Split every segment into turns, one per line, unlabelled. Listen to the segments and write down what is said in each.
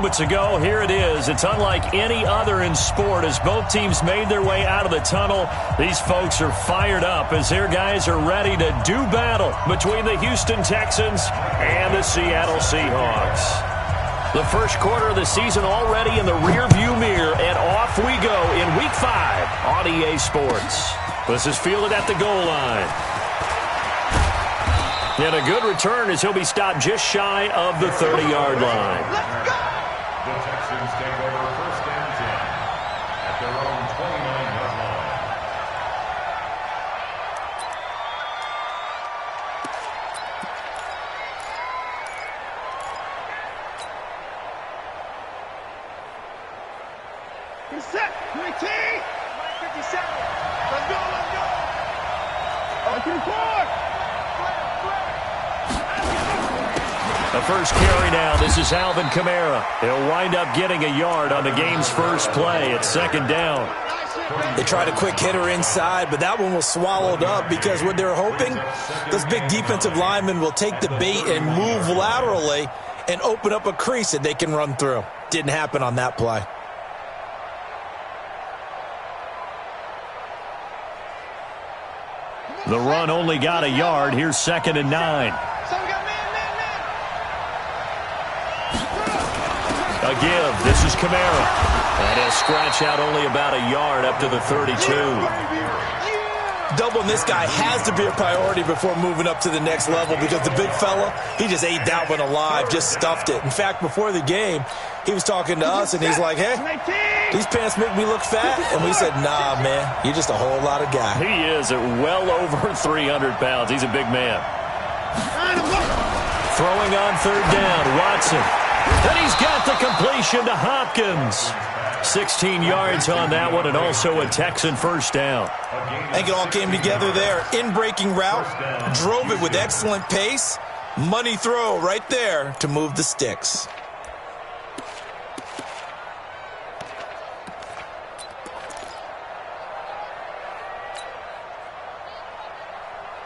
moments ago. Here it is. It's unlike any other in sport as both teams made their way out of the tunnel. These folks are fired up as their guys are ready to do battle between the Houston Texans and the Seattle Seahawks. The first quarter of the season already in the rearview mirror, and off we go in Week 5 on EA Sports. This is fielded at the goal line. And a good return as he'll be stopped just shy of the 30-yard line.
Let's go! The Texans take over first and 10 at their own 29-yard line.
Get set, 19, 57. Let's go, let's go. On to the court.
The first carry now. This is Alvin Kamara. He'll wind up getting a yard on the game's first play. It's second down.
They tried a quick hitter inside, but that one was swallowed up because what they're hoping, those big defensive linemen will take the bait and move laterally and open up a crease that they can run through. Didn't happen on that play.
The run only got a yard. Here's second and 9. A give. This is Kamara. And he'll scratch out only about a yard up to the 32.
Doubling this guy has to be a priority before moving up to the next level because the big fella, he just ate that one alive, just stuffed it. In fact, before the game, he was talking to us, and he's like, hey, these pants make me look fat. And we said, nah, man, you're just a whole lot of guy.
He is at well over 300 pounds. He's a big man. Throwing on third down, Watson. And he's got the completion to Hopkins. 16 yards on that one, and also a Texan first down.
I think it all came together there. In-breaking route, drove it with excellent pace. Money throw right there to move the sticks.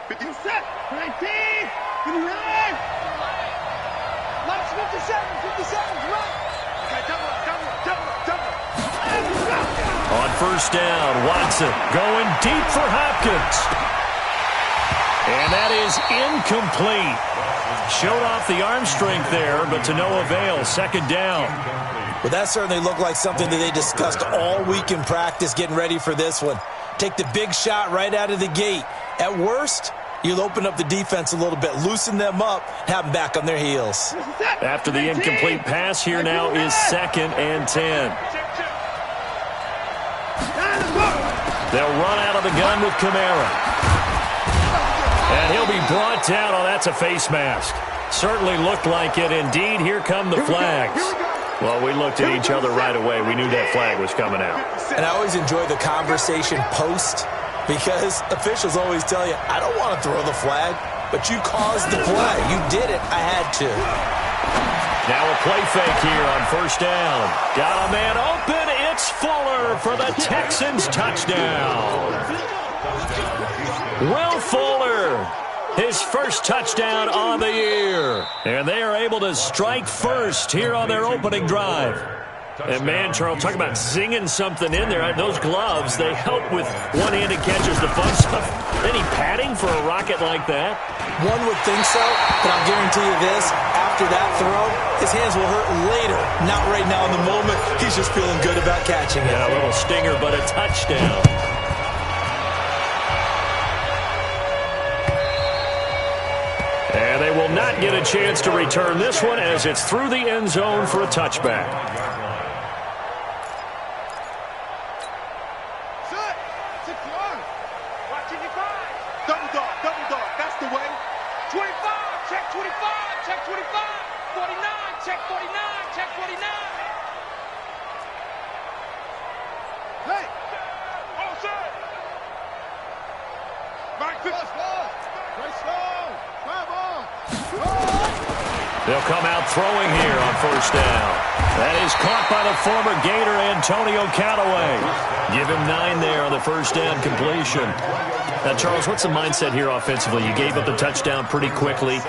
Set, 19, 59. Let's 57, run. Okay, double.
On first down, Watson going deep for Hopkins. And that is incomplete. Showed off the arm strength there, but to no avail. Second down.
Well, that certainly looked like something that they discussed all week in practice getting ready for this one. Take the big shot right out of the gate. At worst, you'll open up the defense a little bit, loosen them up, have them back on their heels.
After the incomplete pass, here now is second and 10. They'll run out of the gun with Kamara. And he'll be brought down. Oh, that's a face mask. Certainly looked like it. Indeed, here come the flags. Well, we looked at each other right away. We knew that flag was coming out.
And I always enjoy the conversation post because officials always tell you, I don't want to throw the flag, but you caused the play. You did it. I had to.
Now a play fake here on first down. Got a man open. It's Fuller for the Texans touchdown. Will Fuller, his first touchdown on the year. And they are able to strike first here on their opening drive. And man, Charles, talk about zinging something in there. Those gloves, they help with one-handed catches, the fun stuff. Any padding for a rocket like that?
One would think so, but I'll guarantee you this. After that throw, his hands will hurt later. Not right now in the moment. He's just feeling good about catching it.
Yeah, a little stinger, but a touchdown. And they will not get a chance to return this one as it's through the end zone for a touchback. They'll come out throwing here on first down. That is caught by the former Gator, Antonio Callaway. Give him 9 there on the first down completion. Now, Charles, what's the mindset here offensively? You gave up the touchdown pretty quickly.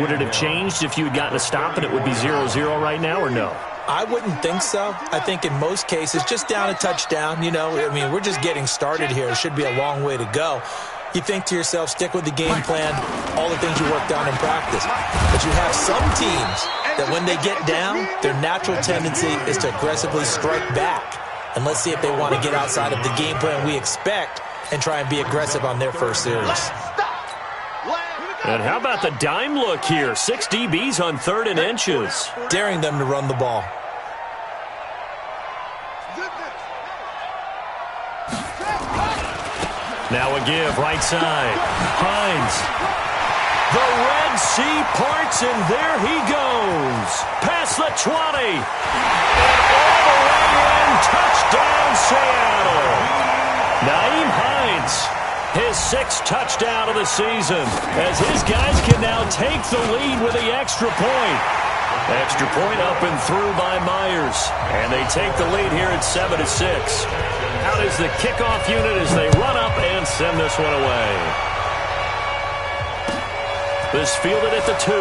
Would it have changed if you had gotten a stop and it would be 0-0 right now, or no?
I wouldn't think so. I think in most cases, just down a touchdown, we're just getting started here. It should be a long way to go. You think to yourself, stick with the game plan, all the things you worked on in practice. But you have some teams that when they get down, their natural tendency is to aggressively strike back. And let's see if they want to get outside of the game plan we expect and try and be aggressive on their first series.
And how about the dime look here? 6 DBs on 3rd and inches.
Daring them to run the ball.
Now a give, right side. Hines. The Red Sea parts, and there he goes. Past the 20. And all the way in. Touchdown, Seattle. Naeem Hines. His 6th touchdown of the season, as his guys can now take the lead with the extra point. Extra point up and through by Myers. And they take the lead here at 7-6. Out is the kickoff unit as they run up and send this one away. This fielded at the 2.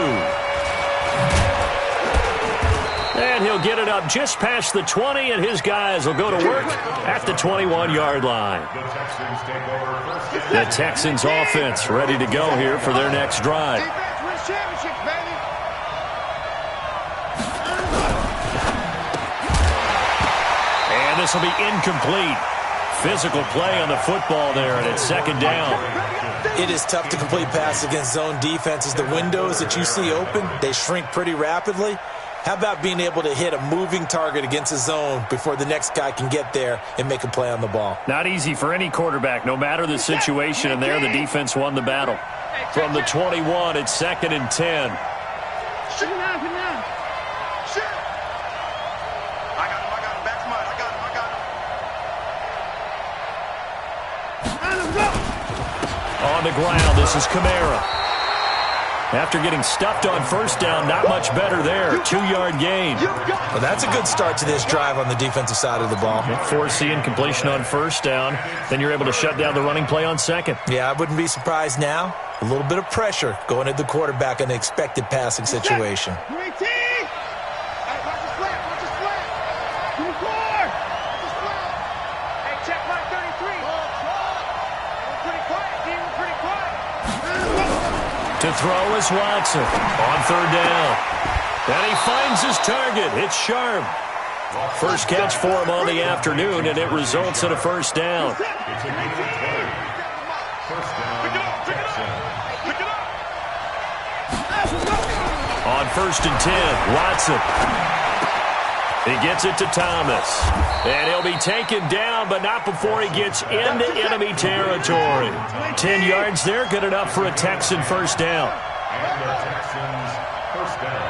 And he'll get it up just past the 20, and his guys will go to work at the 21-yard line. The Texans offense ready to go here for their next drive. And this will be incomplete. Physical play on the football there, and it's 2nd down.
It is tough to complete passes against zone defenses. The windows that you see open, they shrink pretty rapidly. How about being able to hit a moving target against a zone before the next guy can get there and make a play on the ball?
Not easy for any quarterback, no matter the situation, and there the defense won the battle. From the 21, it's 2nd and 10.
Shoot now, come now. Shoot. I got him. Back mine. I got him.
On the ground, this is Kamara. After getting stuffed on 1st down, not much better there. 2-yard gain.
Well, that's a good start to this drive on the defensive side of the ball.
Force the incompletion on 1st down. Then you're able to shut down the running play on 2nd.
Yeah, I wouldn't be surprised now. A little bit of pressure going at the quarterback in an expected passing situation.
To throw is Watson on 3rd down. And he finds his target. It's Sharp. First catch for him on the afternoon, and it results in a 1st down. On 1st and 10, Watson. He gets it to Thomas. And he'll be taken down, but not before he gets into enemy territory. 10 yards there, good enough for a Texan 1st down.
And the Texans 1st down.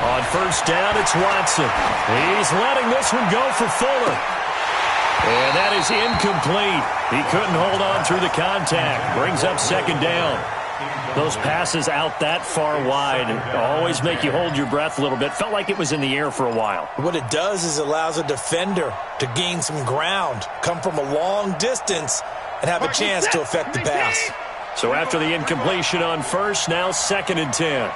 On 1st down, it's Watson. He's letting this one go for Fuller. And that is incomplete. He couldn't hold on through the contact. Brings up 2nd down. Those passes out that far wide always make you hold your breath a little bit. Felt like it was in the air for a while.
What it does is it allows a defender to gain some ground, come from a long distance, and have a chance to affect the pass.
So after the incompletion on 1st, now 2nd and 10.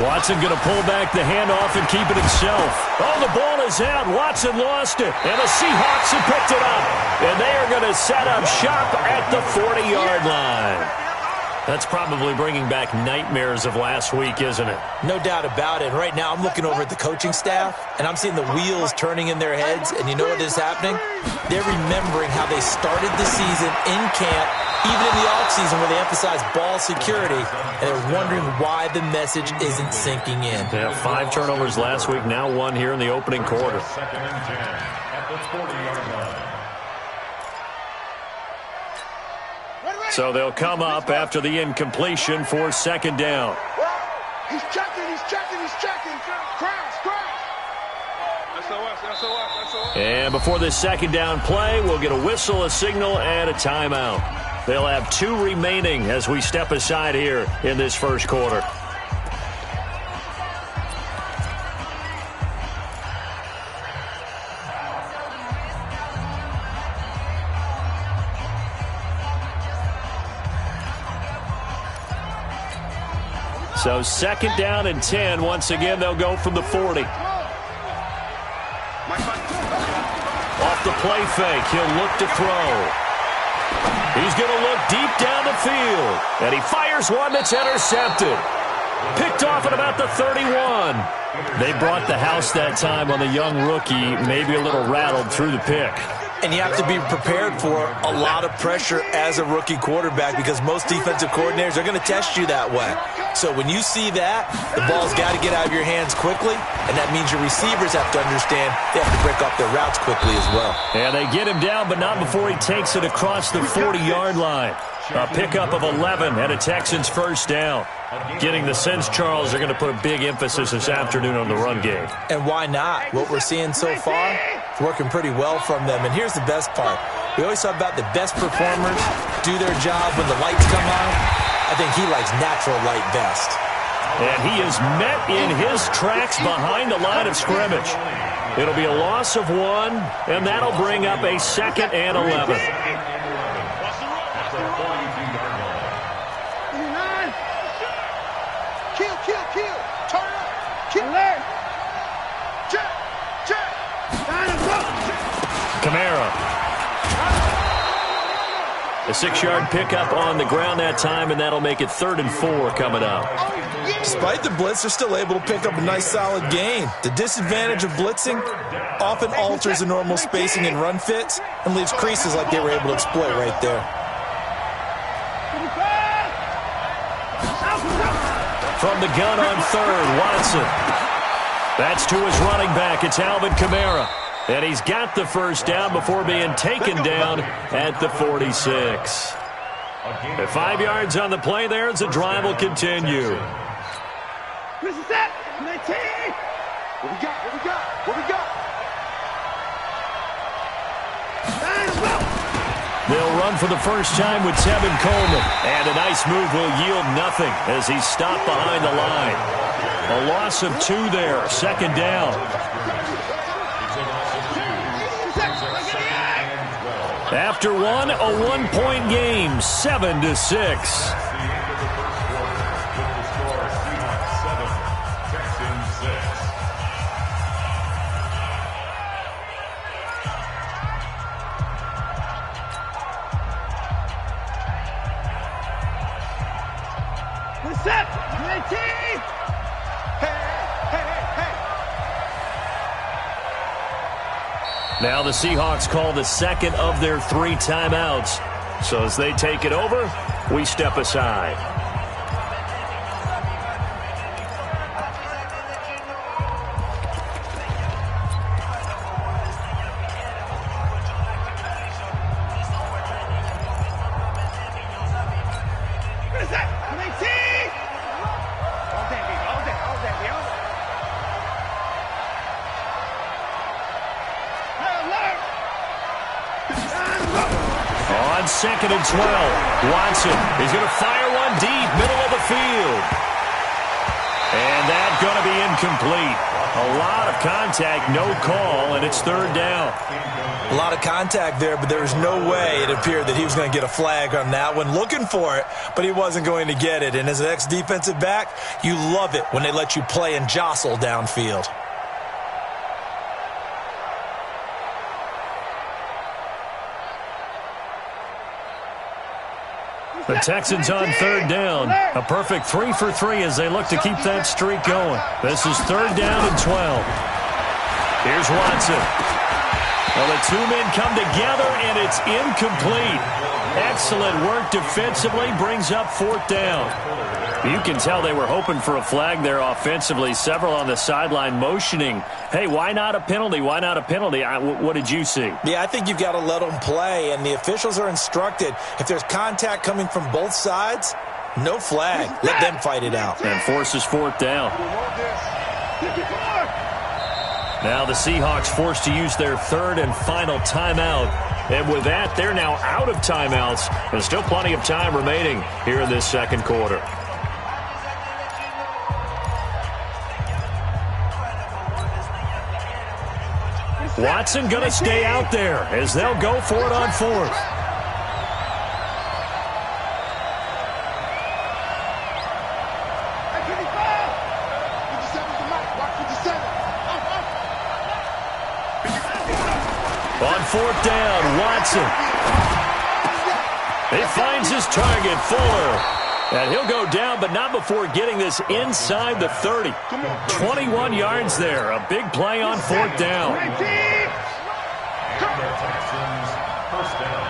Watson going to pull back the handoff and keep it himself. Oh, the ball is out. Watson lost it. And the Seahawks have picked it up. And they are going to set up shop at the 40-yard line. That's probably bringing back nightmares of last week, isn't it?
No doubt about it. Right now, I'm looking over at the coaching staff, and I'm seeing the wheels turning in their heads. And you know what is happening? They're remembering how they started the season in camp, even in the offseason where they emphasized ball security, and they're wondering why the message isn't sinking in.
Yeah, 5 turnovers last week, now 1 here in the opening quarter.
2nd and 10 at the 40-yard line.
So they'll come up after the incompletion for 2nd down.
He's checking. Crash. SOS.
And before this 2nd down play, we'll get a whistle, a signal, and a timeout. They'll have 2 remaining as we step aside here in this 1st quarter. So 2nd down and 10. Once again, they'll go from the 40. Off the play fake, he'll look to throw. He's going to look deep down the field. And he fires one that's intercepted. Picked off at about the 31. They brought the house that time on the young rookie, maybe a little rattled through the pick.
And you have to be prepared for a lot of pressure as a rookie quarterback because most defensive coordinators are going to test you that way. So when you see that, the ball's got to get out of your hands quickly, and that means your receivers have to understand they have to break up their routes quickly as well.
And they get him down, but not before he takes it across the 40-yard line. A pickup of 11 and a Texans first down. Getting the sense, Charles, they're going to put a big emphasis this afternoon on the run game.
And why not? What we're seeing so far is working pretty well from them. And here's the best part. We always talk about the best performers do their job when the lights come on. I think he likes natural light best.
And he is met in his tracks behind the line of scrimmage. It'll be a loss of 1, and that'll bring up a 2nd and 11. Kamara. A 6-yard pickup on the ground that time, and that'll make it 3rd and 4 coming up.
Despite the blitz, they're still able to pick up a nice, solid gain. The disadvantage of blitzing often alters the normal spacing and run fits and leaves creases like they were able to exploit right there.
From the gun on 3rd, Watson. That's to his running back. It's Alvin Kamara. And he's got the first down before being taken down at the 46. At 5 yards on the play there as the drive will continue.
This is it. 19. What we got? What we got? What we got?
They'll run for the first time with Tevin Coleman. And a nice move will yield nothing as he's stopped behind the line. A loss of 2 there. 2nd down. After one, a 1-point game, 7-6.
Set. 19.
Now the Seahawks call the 2nd of their 3 timeouts. So as they take it over, we step aside. On 2nd and 12, Watson is going to fire one deep, middle of the field. And that's going to be incomplete. A lot of contact, no call, and it's 3rd down.
A lot of contact there, but there was no way it appeared that he was going to get a flag on that one. Looking for it, but he wasn't going to get it. And as an ex-defensive back, you love it when they let you play and jostle downfield.
The Texans on 3rd down. A perfect 3 for 3 as they look to keep that streak going. This is 3rd down and 12. Here's Watson. Well, the 2 men come together, and it's incomplete. Excellent work defensively, brings up 4th down. You can tell they were hoping for a flag there offensively. Several on the sideline motioning, hey, why not a penalty? Why not a penalty? What did you see?
Yeah, I think you've got to let them play, and the officials are instructed. If there's contact coming from both sides, no flag. Let them fight it out.
And forces 4th down. Now the Seahawks forced to use their 3rd and final timeout. And with that, they're now out of timeouts. And still plenty of time remaining here in this 2nd quarter. Watson going to stay out there as they'll go for it on 4th. fourth down. Watson. He finds his target, Fuller. And he'll go down, but not before getting this inside the 30. 21 yards there. A big play on fourth down.
And the Texans first down.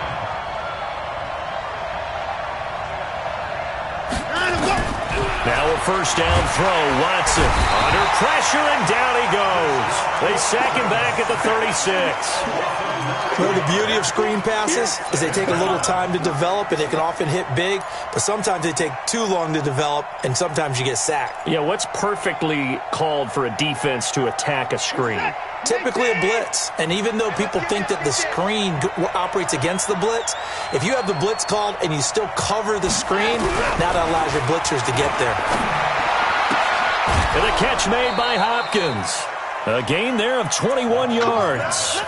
Now a first down throw. Watson under pressure, and down he goes. They sack him back at the 36.
Well, the beauty of screen passes is they take a little time to develop, and they can often hit big, but sometimes they take too long to develop, and sometimes you get sacked.
Yeah, what's perfectly called for a defense to attack a screen?
Typically a blitz, and even though people think that the screen operates against the blitz, if you have the blitz called and you still cover the screen, now that allows your blitzers to get there.
And a catch made by Hopkins. A gain there of 21 yards.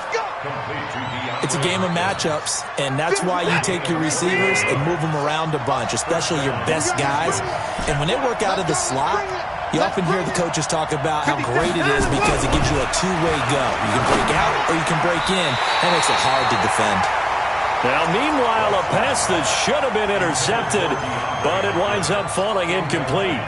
It's a game of matchups, and that's why you take your receivers and move them around a bunch, especially your best guys. And when they work out of the slot, you often hear the coaches talk about how great it is because it gives you a two-way go. You can break out or you can break in. That makes it hard to defend.
Now, meanwhile, a pass that should have been intercepted, but it winds up falling incomplete.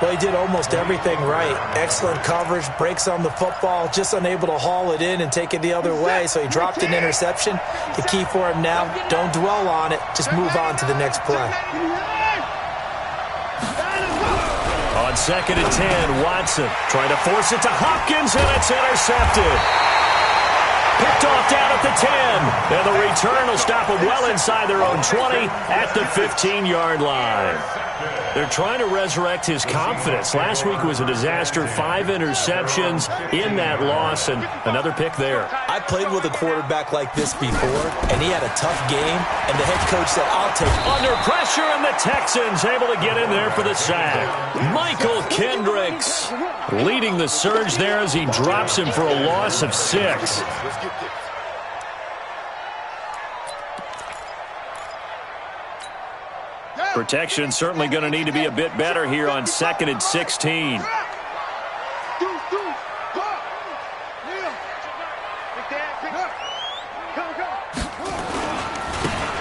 Well, he did almost everything right. Excellent coverage, breaks on the football, just unable to haul it in and take it the other way, so he dropped an interception. The key for him now, don't dwell on it, just move on to the next play.
On 2nd and 10, Watson trying to force it to Hopkins, and it's intercepted. Picked off down at the 10, and the return will stop them well inside their own 20 at the 15-yard line. They're trying to resurrect his confidence. Last week was a disaster, 5 interceptions in that loss, and another pick there.
I played with a quarterback like this before, and he had a tough game, and the head coach said, I'll take it.
Under pressure, and the Texans able to get in there for the sack. Michael Kendricks leading the surge there as he drops him for a loss of 6. Protection certainly going to need to be a bit better here on 2nd and 16.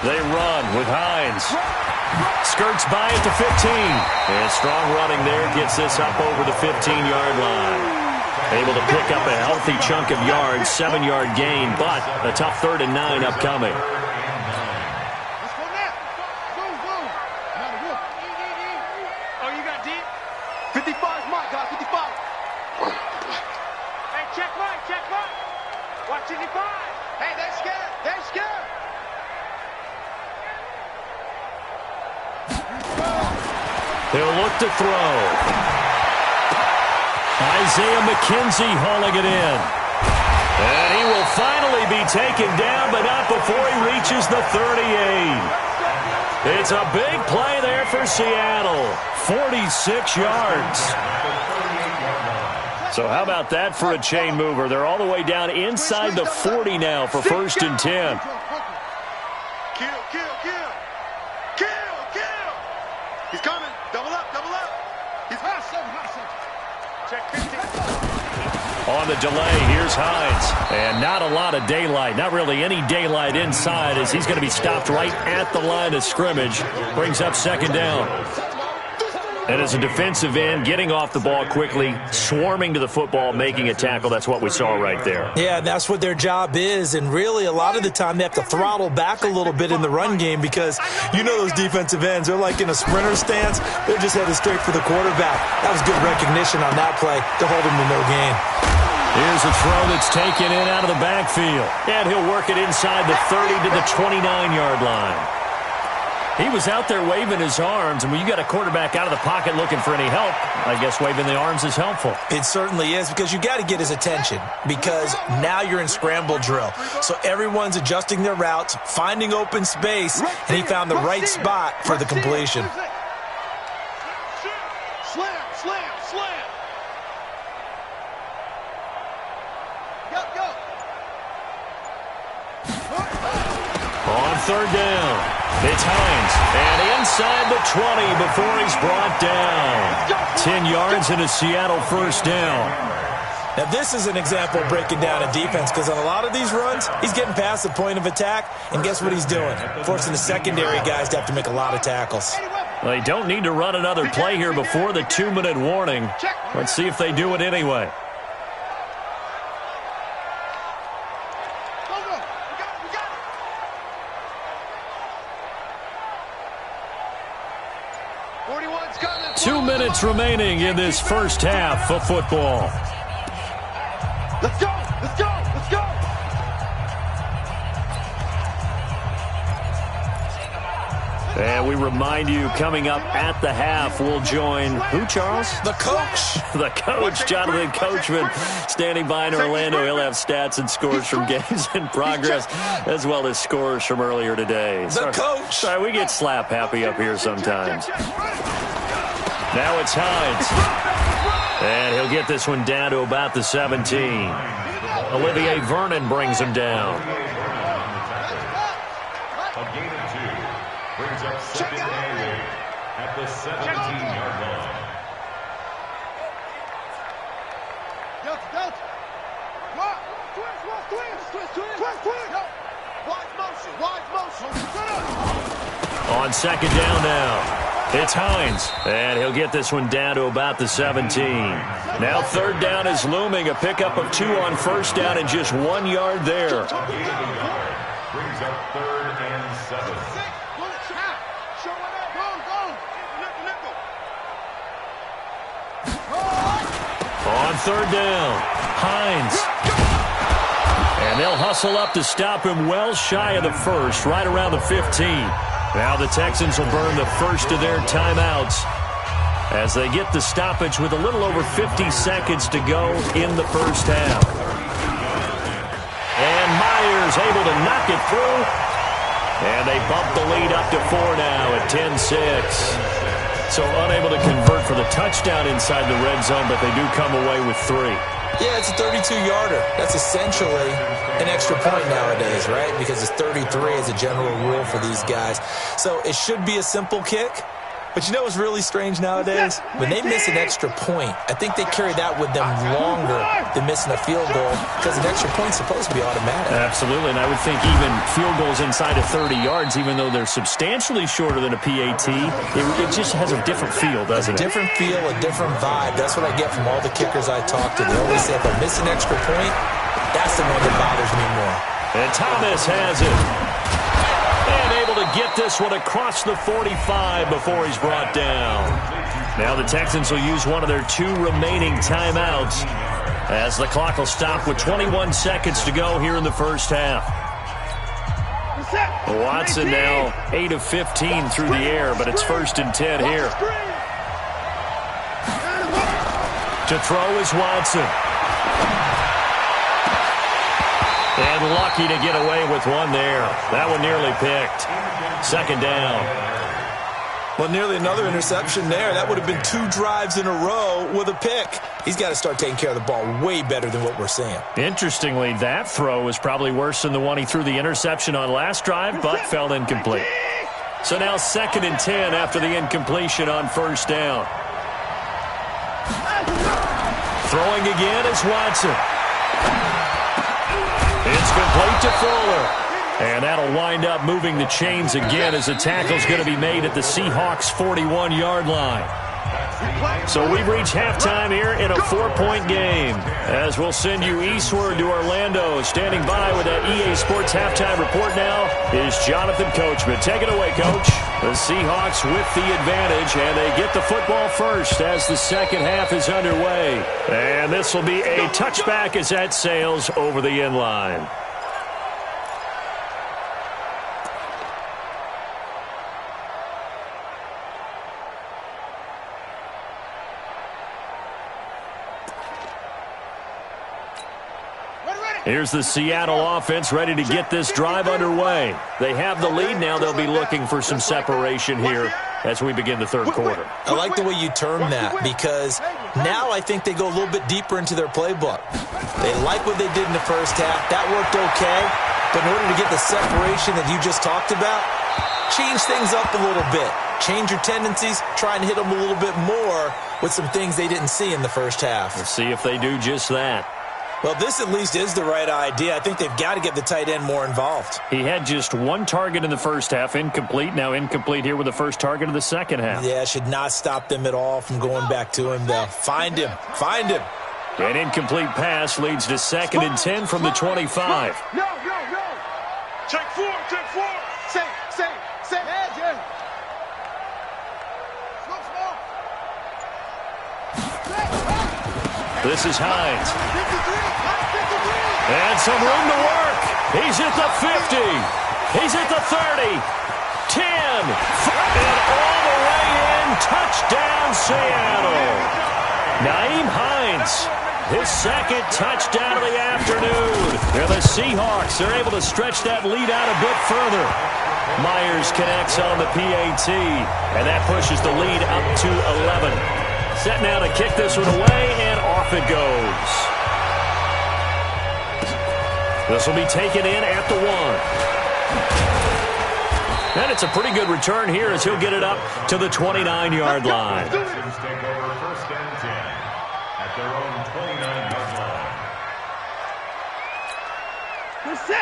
They run with Hines. Skirts by at the 15. And strong running there gets this up over the 15-yard line. Able to pick up a healthy chunk of yards, 7-yard gain, but a tough 3rd and 9 upcoming. He'll look to throw. Isaiah McKenzie hauling it in. And he will finally be taken down, but not before he reaches the 38. It's a big play there for Seattle. 46 yards. So how about that for a chain mover? They're all the way down inside the 40 now for 1st and 10.
He's coming. Double up, double up. He's hot seven. Check 15.
On the delay, here's Hines. And not a lot of daylight. Not really any daylight inside as he's going to be stopped right at the line of scrimmage. Brings up 2nd down. And as a defensive end, getting off the ball quickly, swarming to the football, making a tackle. That's what we saw right there.
Yeah, that's what their job is. And really, a lot of the time, they have to throttle back a little bit in the run game because you know those defensive ends, they're like in a sprinter stance. They're just headed straight for the quarterback. That was good recognition on that play to hold him to no gain.
Here's a throw that's taken in out of the backfield. And he'll work it inside the 30 to the 29-yard line. He was out there waving his arms, and when you got a quarterback out of the pocket looking for any help, I guess waving the arms is helpful.
It certainly is, because you got to get his attention, because now you're in scramble drill. So everyone's adjusting their routes, finding open space, and he found the right spot for the completion.
Slam. Go.
On 3rd down. It's Hines, and inside the 20 before he's brought down. 10 yards and a Seattle 1st down.
Now, this is an example of breaking down a defense because on a lot of these runs, he's getting past the point of attack, and guess what he's doing? Forcing the secondary guys to have to make a lot of tackles.
They don't need to run another play here before the 2-minute warning. Let's see if they do it anyway.
Coming.
2 minutes remaining in this first half of football.
Let's go! Let's go! Let's go!
And we remind you, coming up at the half, we'll join who, Charles?
The coach.
The coach, Jonathan Coachman, standing by in Orlando. He'll have stats and scores from games in progress, as well as scores from earlier today.
The coach.
Sorry, we get slap happy up here sometimes. Now it's Hines. And he'll get this one down to about the 17. Olivier Vernon brings him down.
A gain of 2 brings up second and 8 at the 17-yard line.
On second down now, it's Hines, and he'll get this one down to about the 17. Now third down is looming, a pickup of 2 on first down and just 1 yard there.
Brings up third and 7.
On third down, Hines. And they'll hustle up to stop him well shy of the first, right around the 15. Now the Texans will burn the first of their timeouts as they get the stoppage with a little over 50 seconds to go in the first half. And Myers able to knock it through. And they bump the lead up to 4 now at 10-6. So unable to convert for the touchdown inside the red zone, but they do come away with 3.
Yeah, it's a 32-yarder. That's essentially an extra point nowadays, right? Because it's 33 as a general rule for these guys. So it should be a simple kick. But you know what's really strange nowadays? When they miss an extra point, I think they carry that with them longer than missing a field goal because an extra point's supposed to be automatic.
Absolutely, and I would think even field goals inside of 30 yards, even though they're substantially shorter than a PAT, it just has a different feel, doesn't it?
A different feel, a different vibe. That's what I get from all the kickers I talk to. They always say if I miss an extra point, that's the one that bothers me more.
And Thomas has it. And able to get this one across the 45 before he's brought down. Now the Texans will use one of their 2 remaining timeouts as the clock will stop with 21 seconds to go here in the first half. Watson now 8 of 15 through the air, but it's first and 10 here. To throw is Watson. And lucky to get away with one there. That one nearly picked. Second down.
Well, nearly another interception there. That would have been 2 drives in a row with a pick. He's got to start taking care of the ball way better than what we're seeing.
Interestingly, that throw was probably worse than the one he threw the interception on last drive, but fell incomplete. So now second and 10 after the incompletion on first down. Throwing again is Watson. It's complete to Fuller. And that'll wind up moving the chains again as the tackle's going to be made at the Seahawks' 41-yard line. So we've reached halftime here in a 4-point game. As we'll send you eastward to Orlando. Standing by with that EA Sports halftime report now is Jonathan Coachman. Take it away, Coach. The Seahawks with the advantage, and they get the football first as the second half is underway. And this will be a touchback as that sails over the end line. Here's the Seattle offense ready to get this drive underway. They have the lead. Now they'll be looking for some separation here as we begin the third quarter.
I like the way you term that because now I think they go a little bit deeper into their playbook. They like what they did in the first half. That worked okay. But in order to get the separation that you just talked about, change things up a little bit. change your tendencies, try and hit them a little bit more with some things they didn't see in the first half.
Let's see if they do just that.
Well, this at least is the right idea. I think they've got to get the tight end more involved.
He had just one target in the first half, incomplete. Now incomplete here with the first target of the second half.
Yeah, should not stop them at all from going back to him, though. Find him. Find him.
An incomplete pass leads to 2nd and 10 from the 25.
No. Check four. Say. Yeah.
This is Hines. And some room to work. He's at the 50. He's at the 30. 10. And all the way in. Touchdown, Seattle. Nyheim Hines. His second touchdown of the afternoon. And the Seahawks are able to stretch that lead out a bit further. Myers connects on the PAT. And that pushes the lead up to 11. Set now to kick this one away, and off it goes. This will be taken in at the 1. And it's a pretty good return here as he'll get it up to the 29-yard line.
Texans take over 1st and 10 at their own 29-yard line.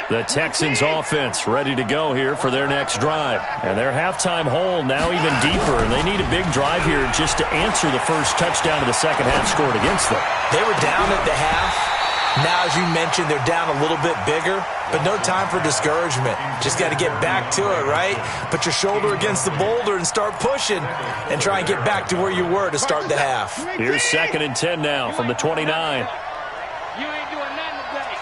The Texans offense ready to go here for their next drive. And their halftime hole now even deeper. And they need a big drive here just to answer the first touchdown of the second half scored against them.
They were down at the half. Now, as you mentioned, they're down a little bit bigger, but no time for discouragement. Just got to get back to it, right? Put your shoulder against the boulder and start pushing and try and get back to where you were to start the half.
Here's 2nd and 10 now from the 29.
You ain't doing nothing today.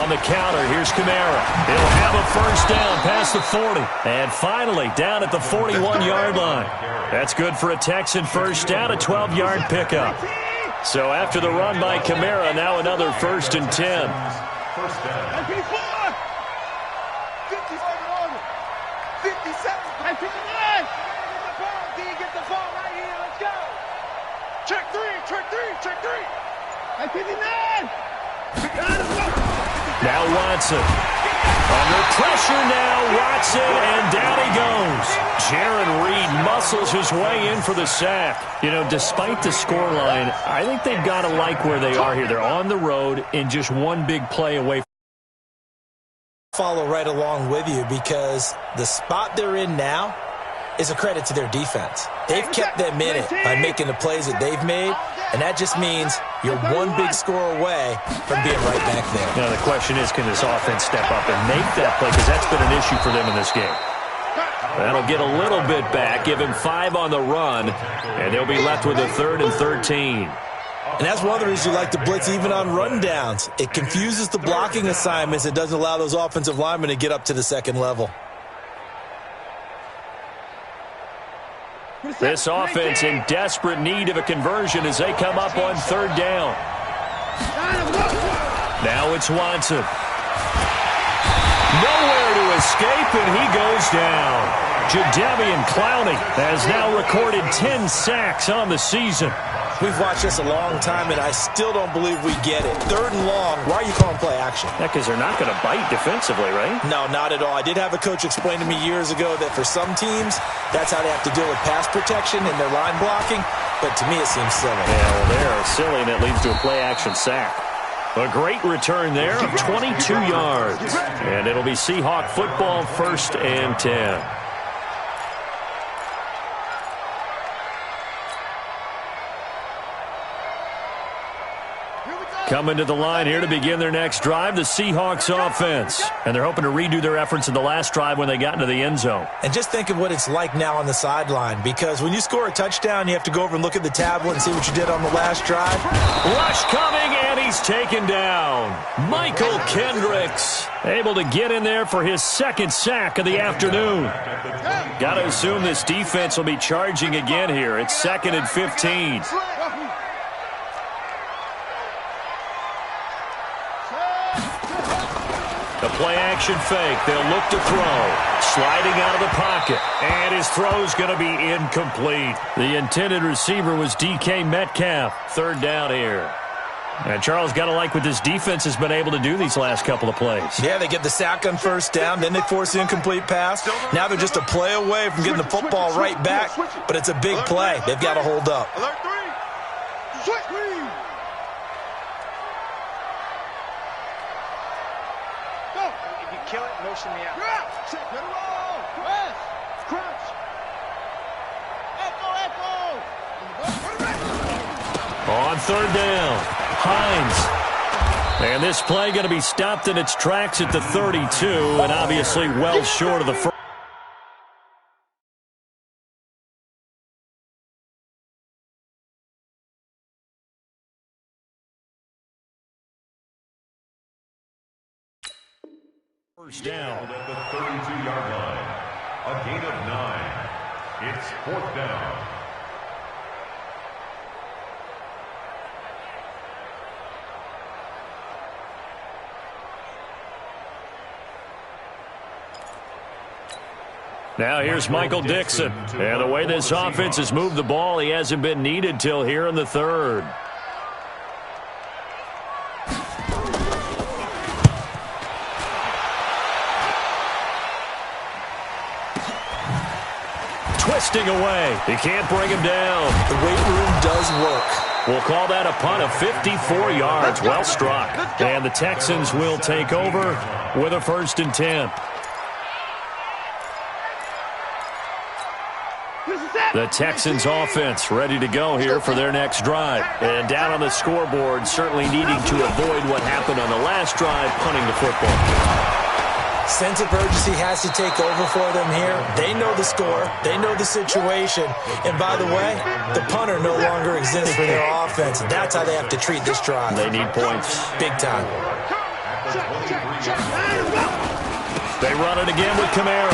On the counter, here's Kamara. He'll have a first down past the 40. And finally, down at the 41-yard line. That's good for a Texan first down, a 12-yard pickup. So after the run by Kamara, now another 1st and 10.
First down.
57 59. Get the ball right here. Let's go. Check three. 59.
Now Watson. Under pressure now, Watson, and down he goes. Jaron Reed muscles his way in for the sack. You know, despite the scoreline, I think they've got to like where they are here. They're on the road in just one big play away.
Follow right along with you because the spot they're in now is a credit to their defense. They've kept them in it by making the plays that they've made, and that just means you're one big score away from being right back there.
Now the question is, can this offense step up and make that play? Because that's been an issue for them in this game. That'll get a little bit back, give him 5 on the run, and they'll be left with a 3rd and 13.
And that's one of the reasons you like to blitz even on rundowns. It confuses the blocking assignments. It doesn't allow those offensive linemen to get up to the second level.
This offense in desperate need of a conversion as they come up on 3rd down. Now it's Watson. Nowhere to escape, and he goes down. Jadeveon Clowney has now recorded 10 sacks on the season.
We've watched this a long time, and I still don't believe we get it. 3rd and long, why are you calling play action?
Yeah, because they're not going to bite defensively, right?
No, not at all. I did have a coach explain to me years ago that for some teams, that's how they have to deal with pass protection and their line blocking, but to me it seems silly.
Yeah, well, they're silly, and it leads to a play-action sack. A great return there of 22 yards. And it'll be Seahawk football, 1st and 10. Coming to the line here to begin their next drive, the Seahawks offense. And they're hoping to redo their efforts in the last drive when they got into the end zone.
And just think of what it's like now on the sideline, because when you score a touchdown, you have to go over and look at the tablet and see what you did on the last drive.
Rush coming, and he's taken down. Michael Kendricks able to get in there for his 2nd sack of the afternoon. Got to assume this defense will be charging again here. It's 2nd and 15. The play-action fake. They'll look to throw. Sliding out of the pocket. And his throw's going to be incomplete. The intended receiver was DK Metcalf. 3rd down here. And Charles, got to like what this defense has been able to do these last couple of plays.
Yeah, they get the sack on first down, then they force the incomplete pass. Now they're just a play away from getting the football right back, but it's a big play. They've got to hold up.
Alert 3. Switch. Go. If you kill it, motion me out. Check it roll. Press. Crunch. Echo.
On third down, Hines. And this play going to be stopped in its tracks at the 32, and obviously well short of the first. First down
at the 32-yard line. A gain of 9. It's fourth down.
Now here's Michael Dixon. And the way this offense has moved the ball, he hasn't been needed till here in the third. Twisting away. He can't bring him down.
The weight room does work.
We'll call that a punt of 54 yards. Well struck. And the Texans will take over with a 1st and 10. The Texans offense ready to go here for their next drive. And down on the scoreboard, certainly needing to avoid what happened on the last drive, punting the football.
Sense of urgency has to take over for them here. They know the score. They know the situation. And by the way, the punter no longer exists for their offense. That's how they have to treat this drive.
They need points.
Big time.
They run it again with Kamara.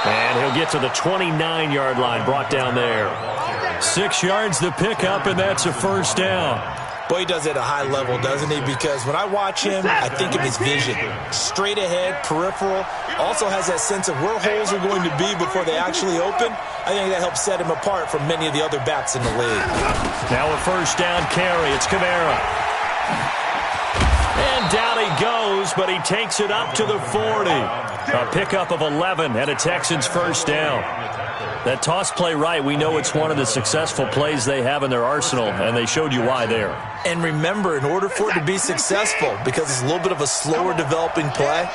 And he'll get to the 29-yard line, brought down there. 6 yards to pick up, and that's a 1st down.
Boy, he does it at a high level, doesn't he? Because when I watch him, I think of his vision. Straight ahead, peripheral. Also has that sense of where holes are going to be before they actually open. I think that helps set him apart from many of the other backs in the league.
Now a 1st down carry. It's Kamara. And down he goes, but he takes it up to the 40. A pickup of 11 and a Texans 1st down. That toss play right, we know it's one of the successful plays they have in their arsenal, and they showed you why there.
And remember, in order for it to be successful, because it's a little bit of a slower developing play,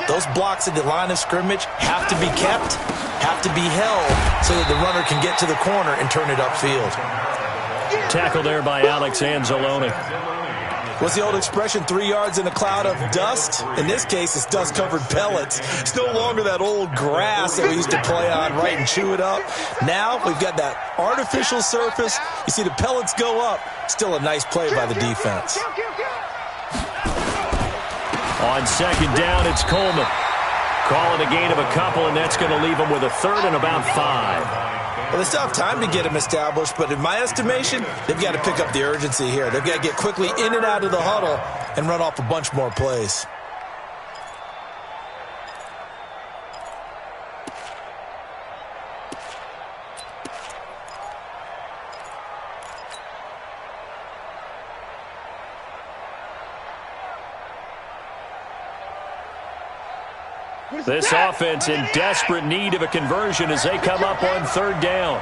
those blocks at the line of scrimmage have to be kept, have to be held, so that the runner can get to the corner and turn it upfield.
Tackle there by Alex Anzalone.
What's the old expression, 3 yards in a cloud of dust? In this case, it's dust-covered pellets. It's no longer that old grass that we used to play on, right, and chew it up. Now we've got that artificial surface. You see the pellets go up. Still a nice play by the defense.
On 2nd down, it's Coleman. Calling a gain of a couple, and that's going to leave him with a 3rd and about 5.
Well, they still have time to get him established, but in my estimation, they've got to pick up the urgency here. They've got to get quickly in and out of the huddle and run off a bunch more plays.
This offense in desperate need of a conversion as they come up on 3rd down.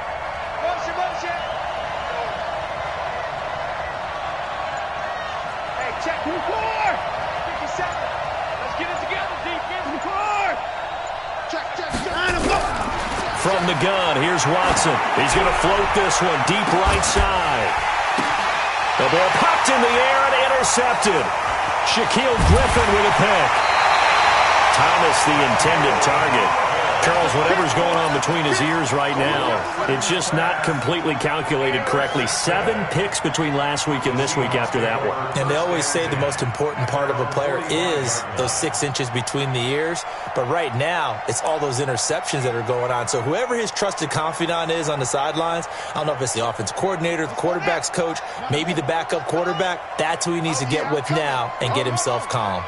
Motion. Hey, check. 57. Let's get it together, defense. 4. Check.
From the gun, here's Watson. He's going to float this one deep right side. The ball popped in the air and intercepted. Shaquille Griffin with a pick. Thomas, the intended target. Charles, whatever's going on between his ears right now, it's just not completely calculated correctly. 7 picks between last week and this week after that one.
And they always say the most important part of a player is those 6 inches between the ears. But right now, it's all those interceptions that are going on. So whoever his trusted confidant is on the sidelines, I don't know if it's the offensive coordinator, the quarterback's coach, maybe the backup quarterback, that's who he needs to get with now and get himself calm.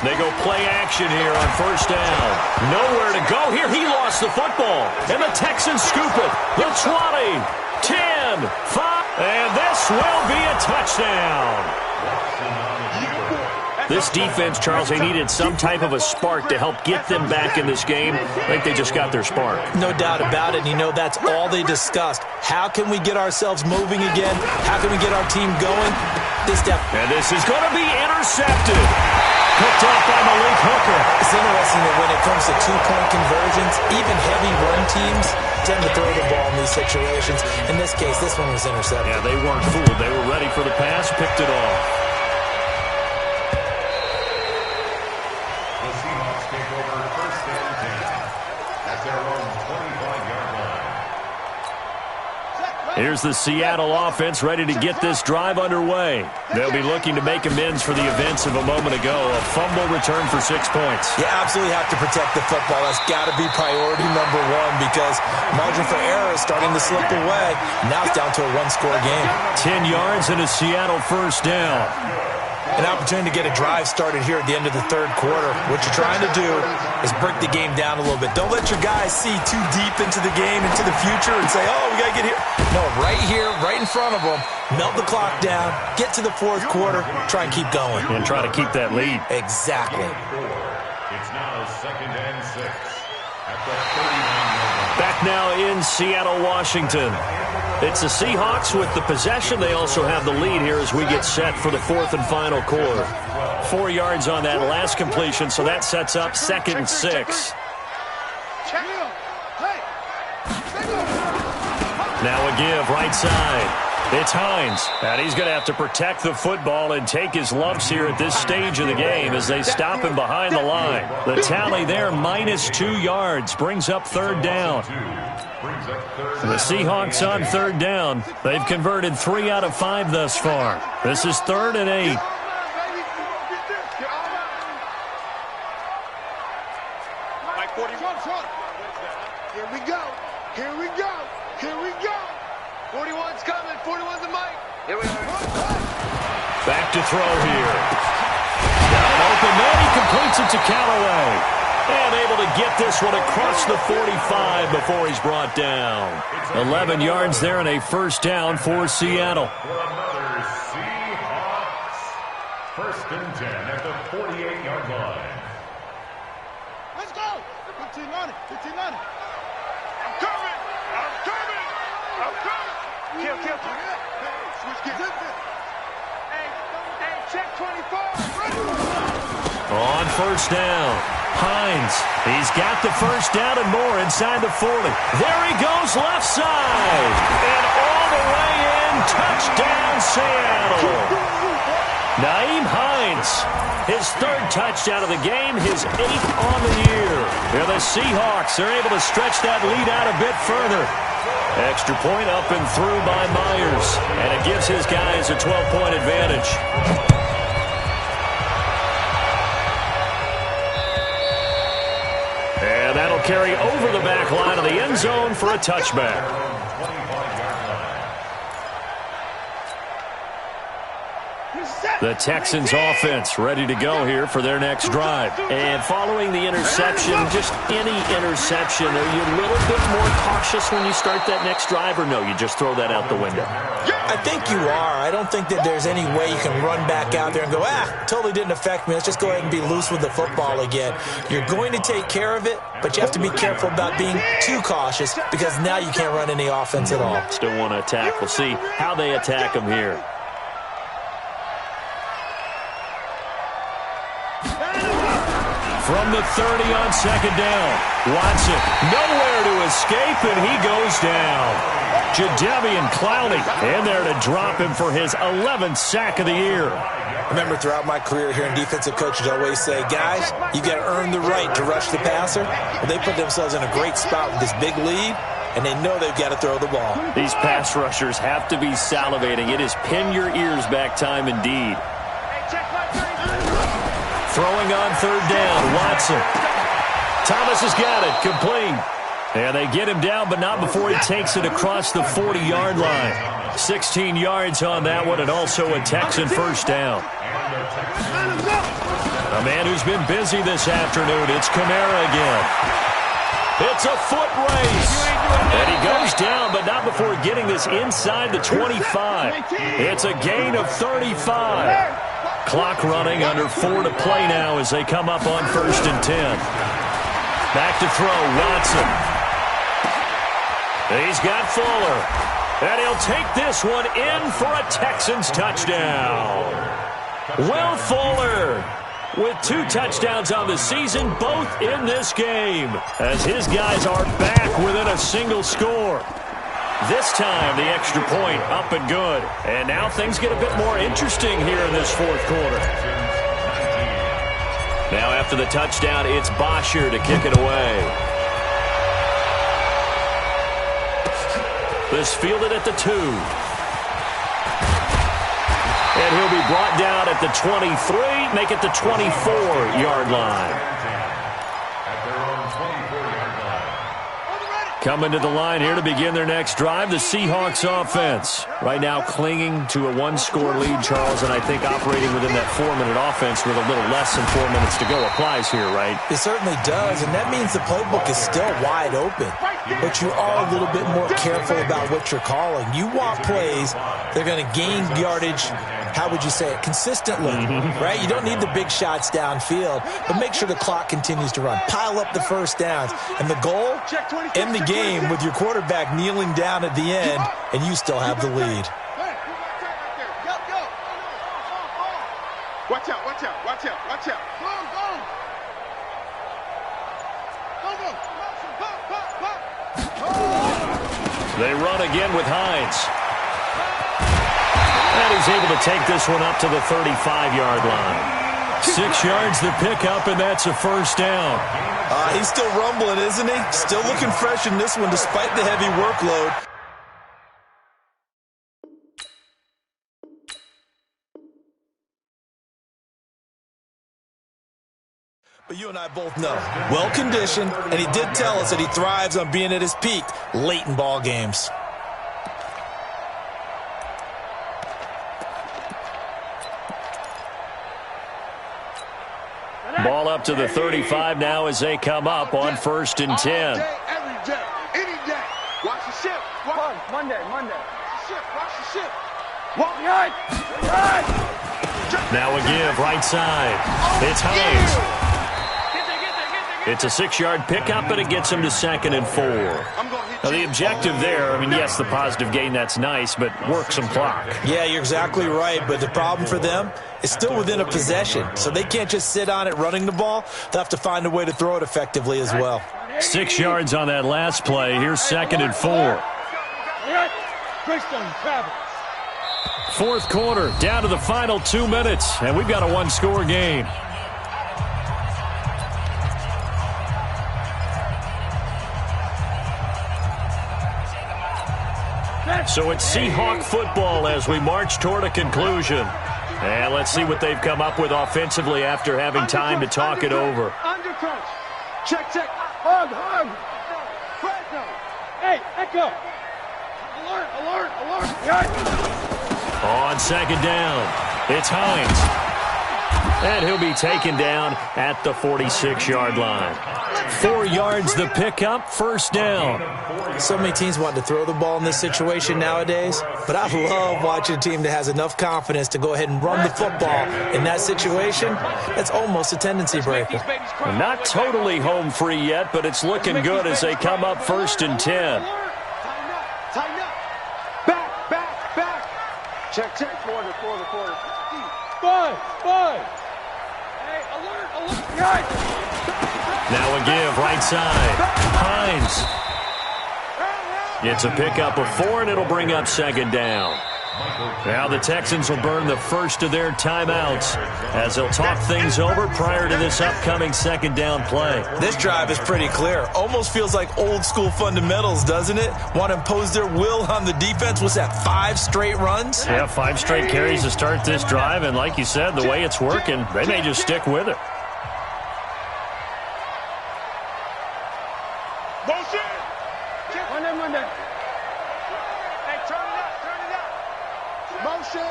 They go play action here on 1st down. Nowhere to go here. He lost the football. And the Texans scoop it. The 20, 10, 5. And this will be a touchdown. This defense, Charles, they needed some type of a spark to help get them back in this game. I think they just got their spark.
No doubt about it. And, you know, that's all they discussed. How can we get ourselves moving again? How can we get our team going? And
this is going to be intercepted. Picked up by Malik Hooker.
It's interesting that when it comes to two-point conversions, even heavy run teams tend to throw the ball in these situations. In this case, this one was intercepted.
Yeah, they weren't fooled. They were ready for the pass, picked it off.
The Seahawks take over first and 10 at their own 25-yard line.
Here's the Seattle offense ready to get this drive underway. They'll be looking to make amends for the events of a moment ago. A fumble return for 6 points.
You absolutely have to protect the football. That's got to be priority number one because margin for error is starting to slip away. Now it's down to a one-score game.
10 yards and a Seattle first down.
An opportunity to get a drive started here at the end of the third quarter. What you're trying to do is break the game down a little bit. Don't let your guys see too deep into the game, into the future, and say, oh, we got to get here. No, right here, right in front of them, melt the clock down, get to the fourth quarter, try and keep going.
And try to keep that lead.
Exactly.
It's now 2nd and 6 at the 39-yard line.
Back now in Seattle, Washington. It's the Seahawks with the possession. They also have the lead here as we get set for the fourth and final quarter. 4 yards on that last completion, so that sets up 2nd and 6. Now a give, right side. It's Hines, and he's going to have to protect the football and take his lumps here at this stage of the game as they stop him behind the line. The tally there, -2 yards, brings up third down. The Seahawks on third down. They've converted 3 out of 5 thus far. This is 3rd and 8.
Here we go. Here we go. Here we go. 41's coming. 41's the mic. Here we go.
Back to throw here. Down open man. He completes it to Callaway. And able to get this one across the 45 before he's brought down. 11 yards there and a first down for Seattle.
For another Seahawks. 1st and 10 at the 48-yard line.
Let's go. 15 on it. 15 on it. I'm coming. I'm coming. I'm coming. Kill. Hey, switch gears. Hey, check 24.
On first down, Hines. He's got the first down and more inside the 40. There he goes left side. And all the way in, touchdown Seattle. Naeem Hines, his 3rd touchdown of the game, his 8th on the year. Here the Seahawks are able to stretch that lead out a bit further. Extra point up and through by Myers. And it gives his guys a 12-point advantage. And that'll carry over the back line of the end zone for a touchback. The Texans offense ready to go here for their next drive. And following the interception, just any interception, are you a little bit more cautious when you start that next drive, or no, you just throw that out the window?
I think you are. I don't think that there's any way you can run back out there and go, totally didn't affect me. Let's just go ahead and be loose with the football again. You're going to take care of it, but you have to be careful about being too cautious because now you can't run any offense at all.
Still want to attack. We'll see how they attack them here. From the 30 on 2nd down. Watson, nowhere to escape, and he goes down. Jadeveon Clowney in there to drop him for his 11th sack of the year.
I remember throughout my career hearing defensive coaches always say, guys, you got to earn the right to rush the passer. Well, they put themselves in a great spot with this big lead, and they know they've got to throw the ball.
These pass rushers have to be salivating. It is pin your ears back time indeed. Throwing on 3rd down, Watson. Thomas has got it, complete. And they get him down, but not before he takes it across the 40-yard line. 16 yards on that one, and also a Texan first down. A man who's been busy this afternoon, it's Kamara again. It's a foot race. And he goes down, but not before getting this inside the 25. It's a gain of 35. Clock running, under 4 to play now as they come up on 1st and 10. Back to throw, Watson. He's got Fuller. And he'll take this one in for a Texans touchdown. Will Fuller with 2 touchdowns on the season, both in this game, as his guys are back within a single score. This time, the extra point up and good. And now things get a bit more interesting here in this 4th quarter. Now after the touchdown, it's Bosher to kick it away. This fielded at the 2. And he'll be brought down at the 23, make it the 24-yard line. Coming to the line here to begin their next drive, the Seahawks offense. Right now clinging to a 1-score lead, Charles, and I think operating within that 4-minute offense with a little less than 4 minutes to go applies here, right?
It certainly does, and that means the playbook is still wide open. But you are a little bit more careful about what you're calling. You want plays that are going to gain yardage, how would you say it, consistently, right? You don't need the big shots downfield, but make sure the clock continues to run. Pile up the first downs. And the goal, end the game with your quarterback kneeling down at the end, and you still have the lead.
Watch out, watch out, watch out, watch out. Go, go. Go, go.
They run again with Hines. And he's able to take this one up to the 35-yard line. 6 yards the pickup, and that's a first down.
He's still rumbling, isn't he? Still looking fresh in this one despite the heavy workload. But you and I both know, well-conditioned, and he did tell us that he thrives on being at his peak late in ball games.
Ball up to the 35 now as they come up on 1st and 10.
Every day, any day. Watch the ship. Monday. Watch the ship.
Now a give, right side. It's Hines. It's a 6-yard pickup, and it gets him to 2nd and 4. Now, the objective there, I mean, yes, the positive gain, that's nice, but work some clock.
Yeah, you're exactly right, but the problem for them is still within a possession, so they can't just sit on it running the ball. They'll have to find a way to throw it effectively as well.
6 yards on that last play. Here's 2nd and 4. 4th quarter, down to the final 2 minutes, and we've got a 1-score game. So it's Seahawk football as we march toward a conclusion. And let's see what they've come up with offensively after having time to talk it over.
Undercrunch. Check. Hug. Hey, echo. Alert.
On 2nd down, it's Hines. And he'll be taken down at the 46-yard line. 4 yards the pickup, first down.
So many teams want to throw the ball in this situation nowadays, but I love watching a team that has enough confidence to go ahead and run the football. In that situation, that's almost a tendency breaker.
Not totally home free yet, but it's looking good as they come up 1st and 10.
Tighten up. Back. Check. Quarter. 5. Hey, alert.
Now a give, right side. Hines. It's a pickup of 4, and it'll bring up 2nd down. Now the Texans will burn the first of their timeouts as they'll talk things over prior to this upcoming 2nd down play.
This drive is pretty clear. Almost feels like old school fundamentals, doesn't it? Want to impose their will on the defense. What's that, 5 straight runs?
Yeah, 5 straight carries to start this drive, and like you said, the way it's working, they may just stick with it.
Monday. Hey, turn it up. Motion.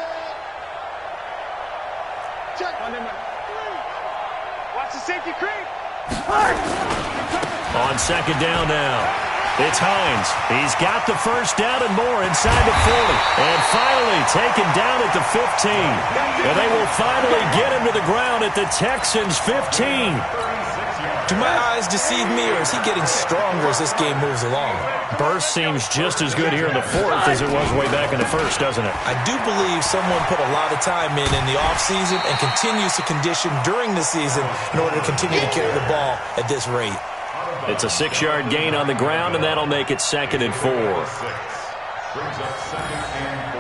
Check. Watch the safety creep.
On second down now, it's Hines. He's got the first down and more inside the 40. And finally taken down at the 15. And they will finally get him to the ground at the Texans' 15.
Do my eyes deceive me, or is he getting stronger as this game moves along?
Burst seems just as good here in the fourth as it was way back in the first, doesn't it?
I do believe someone put a lot of time in the offseason and continues to condition during the season in order to continue to carry the ball at this rate.
It's a 6-yard gain on the ground, and that'll make it 2nd and 4.
Brings up 2nd and 4.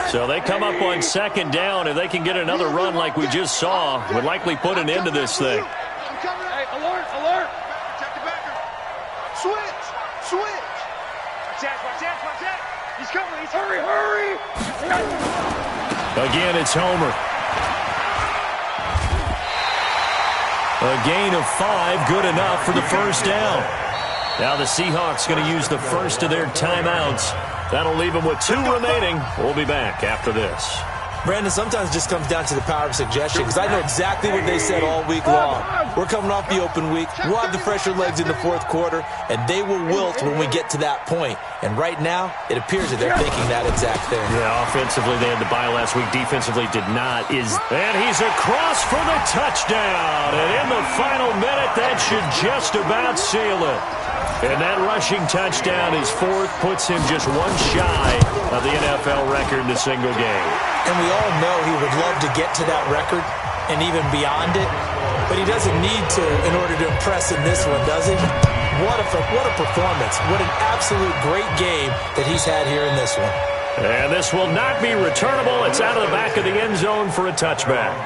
So they come up on 2nd down. If they can get another run like we just saw, would likely put an end to this thing.
Hey, alert, alert. Check the backer. Switch, switch. Watch out. He's coming. Hurry.
Again, it's Homer. A gain of 5, good enough for the first down. Now the Seahawks going to use the first of their timeouts. That'll leave them with 2 remaining. We'll be back after this.
Brandon, sometimes it just comes down to the power of suggestion, because I know exactly what they said all week long. We're coming off the open week. We'll have the fresher legs in the fourth quarter, and they will wilt when we get to that point. And right now, it appears that they're thinking that exact thing.
Yeah, offensively, they had the bye last week. Defensively, did not. And he's across for the touchdown. And in the final minute, that should just about seal it. And that rushing touchdown, his 4th, puts him just 1 shy of the NFL record in a single game.
And we all know he would love to get to that record and even beyond it, but he doesn't need to in order to impress in this one, does he? What a performance. What an absolute great game that he's had here in this one.
And this will not be returnable. It's out of the back of the end zone for a touchback.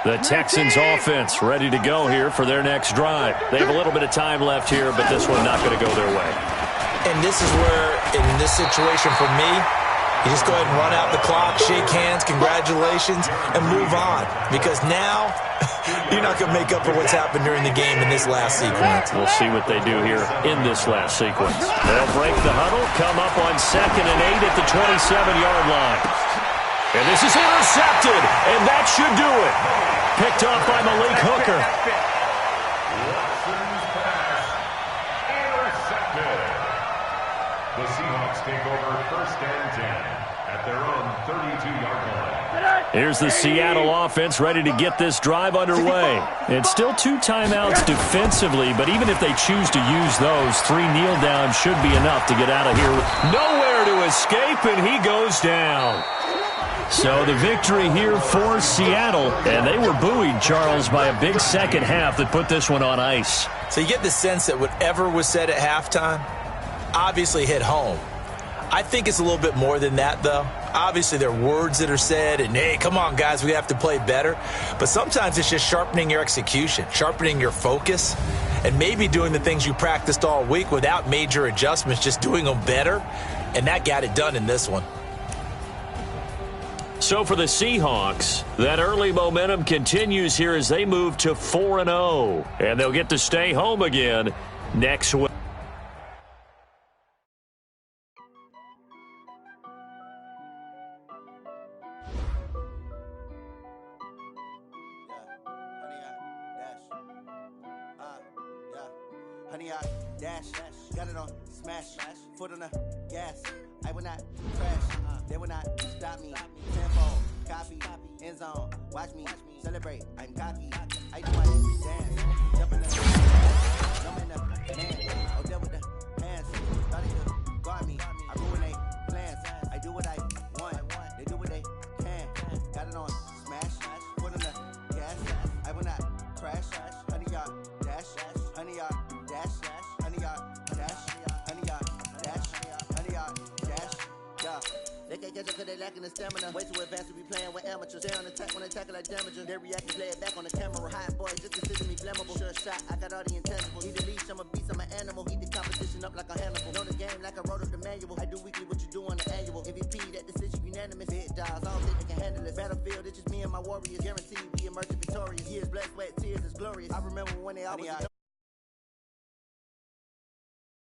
The Texans offense ready to go here for their next drive. They have a little bit of time left here, but this one not going to go their way.
And this is where, in this situation for me, you just go ahead and run out the clock, shake hands, congratulations, and move on. Because now, you're not going to make up for what's happened during the game in this last sequence.
We'll see what they do here in this last sequence. They'll break the huddle, come up on 2nd and 8 at the 27-yard line. And this is intercepted, and that should do it. Picked off by Malik Hooker.
Watson's pass intercepted. The Seahawks take over 1st and 10 at their own 32-yard line.
Here's the Seattle offense ready to get this drive underway. And still 2 timeouts defensively, but even if they choose to use those, 3 kneel downs should be enough to get out of here. Nowhere to escape, and he goes down. So the victory here for Seattle, and they were buoyed, Charles, by a big second half that put this one on ice.
So you get the sense that whatever was said at halftime obviously hit home. I think it's a little bit more than that, though. Obviously, there are words that are said, and, hey, come on, guys, we have to play better. But sometimes it's just sharpening your execution, sharpening your focus, and maybe doing the things you practiced all week without major adjustments, just doing them better. And that got it done in this one.
So for the Seahawks, that early momentum continues here as they move to 4-0. And they'll get to stay home again next week.
Honey, I dash, got it on smash, foot on the gas. I will not crash, they will not stop me. Tempo, copy, end zone, watch me celebrate. I'm cocky, I do my dance, jump in the man, oh there with the hands, starting to guard me. I ruin they plans, I do what I want, they do what they can. Got it on smash, foot on the gas. I will not crash, honey, y'all dash, honey, y'all dash, honey, y'all dash, honey, y'all dash, honey, y'all dash, yeah. They can't catch up cause they lacking the stamina. Way too advanced to be playing with amateurs. Stay on attack when they tackle like damager. They react and play it back on the camera. Hot boys just consider me flammable. Sure shot, I got all the intangibles. Need a leash, I'm a beast, I'm an animal. Heat the competition up like a Hannibal. Know the game like I wrote up the manual. I do weekly what you do on the annual. MVP, that decision unanimous. Big dogs, all think they can handle it. Battlefield, it's just me and my warriors. Guaranteed we emerge victorious. Years, blood, sweat, tears, it's glorious. I remember when they always